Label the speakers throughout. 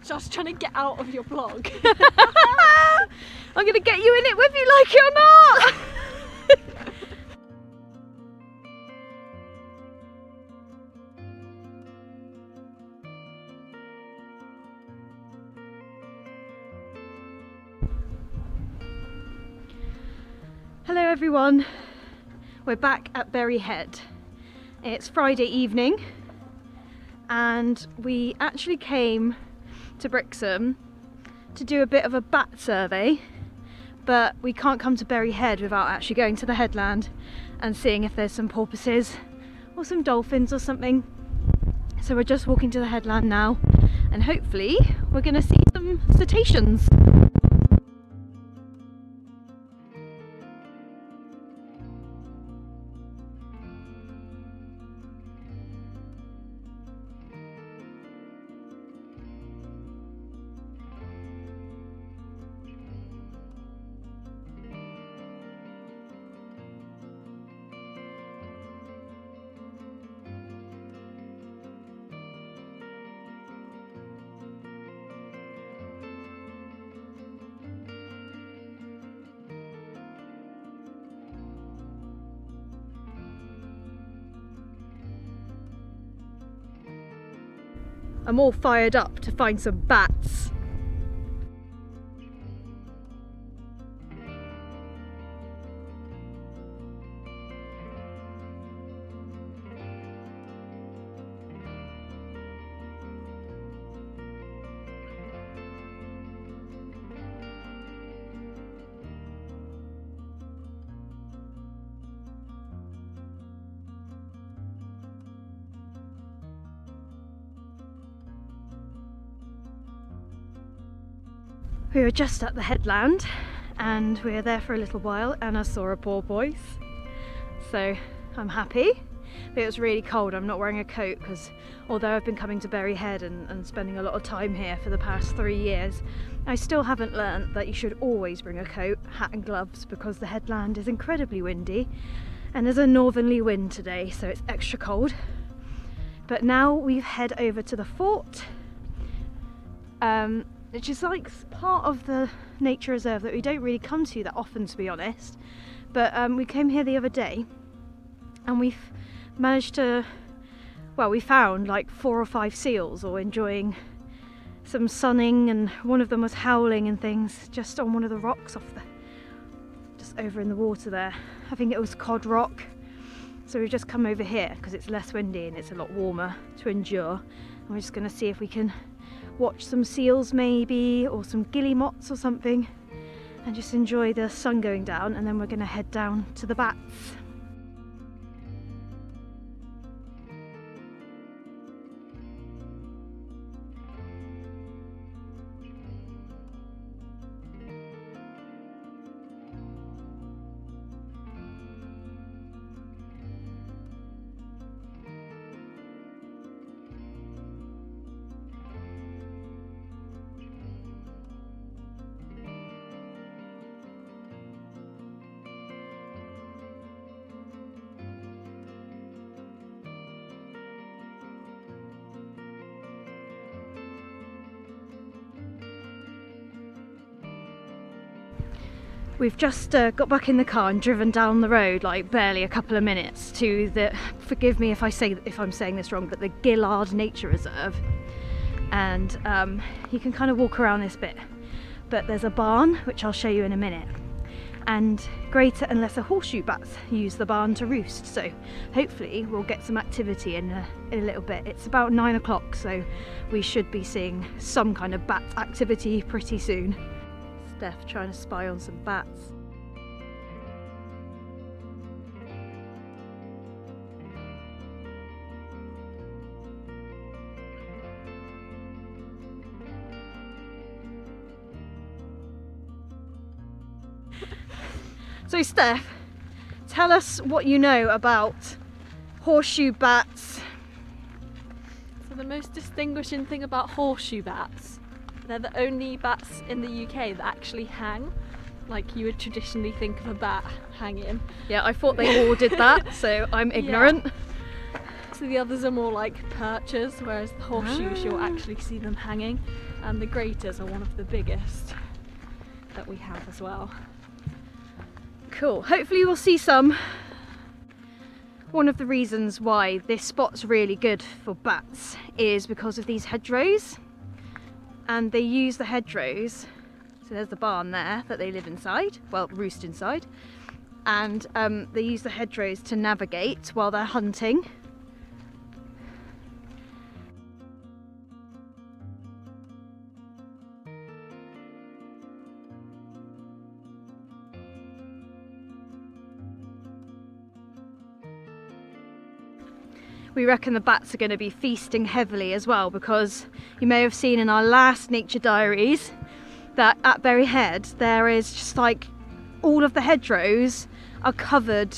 Speaker 1: Just trying to get out of your vlog.
Speaker 2: I'm going to get you in it whether you like it or not! Hello everyone, we're back at Berry Head. It's Friday evening and we actually came to Brixham to do a bit of a bat survey, but we can't come to Berry Head without actually going to the headland and seeing if there's some porpoises or some dolphins or something. So we're just walking to the headland now and hopefully we're going to see some cetaceans. I'm all fired up to find some bats. We were just at the headland and we were there for a little while and I saw a porpoise, so I'm happy. But it was really cold. I'm not wearing a coat because although I've been coming to Berry Head and spending a lot of time here for the past 3 years, I still haven't learnt that you should always bring a coat, hat and gloves because the headland is incredibly windy and there's a northerly wind today, so it's extra cold. But now we've head over to the fort, which is like part of the nature reserve that we don't really come to that often, to be honest. But we came here the other day and we've managed to, well, we found like 4 or 5 seals all enjoying some sunning, and one of them was howling and things just on one of the rocks just over in the water there. I think it was Cod Rock. So we've just come over here because it's less windy and it's a lot warmer to endure. And we're just going to see if we can watch some seals maybe, or some guillemots or something, and just enjoy the sun going down, and then we're going to head down to the bats. We've just got back in the car and driven down the road, like barely a couple of minutes, to the, forgive me if I'm saying this wrong, but the Gillard Nature Reserve. And you can kind of walk around this bit, but there's a barn, which I'll show you in a minute. And greater and lesser horseshoe bats use the barn to roost, so hopefully we'll get some activity in a little bit. It's about 9 o'clock, so we should be seeing some kind of bat activity pretty soon. Steph trying to spy on some bats. So Steph, tell us what you know about horseshoe bats.
Speaker 1: So the most distinguishing thing about horseshoe bats, they're the only bats in the UK that actually hang, like you would traditionally think of a bat hanging.
Speaker 2: Yeah, I thought they all did that, so I'm ignorant.
Speaker 1: Yeah. So the others are more like perchers, whereas the horseshoes you'll actually see them hanging, and the graters are one of the biggest that we have as well.
Speaker 2: Cool, hopefully we'll see some. One of the reasons why this spot's really good for bats is because of these hedgerows, and they use the hedgerows, so there's the barn there that they live inside, well, roost inside, and they use the hedgerows to navigate while they're hunting. We reckon the bats are going to be feasting heavily as well, because you may have seen in our last nature diaries that at Berry Head there is just like all of the hedgerows are covered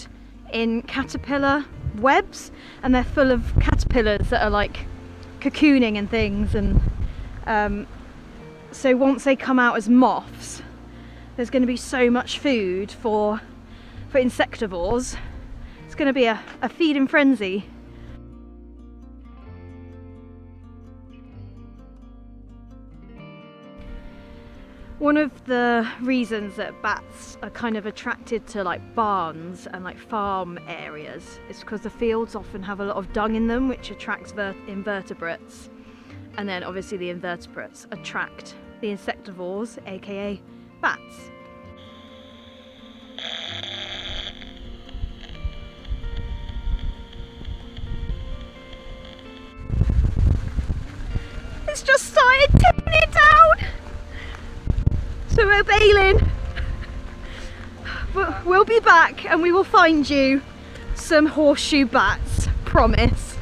Speaker 2: in caterpillar webs, and they're full of caterpillars that are like cocooning and things, and so once they come out as moths there's going to be so much food for insectivores. It's going to be a feeding frenzy. One of the reasons that bats are kind of attracted to like barns and like farm areas is because the fields often have a lot of dung in them, which attracts invertebrates, and then obviously the invertebrates attract the insectivores, aka bats. It's just started tipping it down! So we're bailing, but we'll be back and we will find you some horseshoe bats, promise.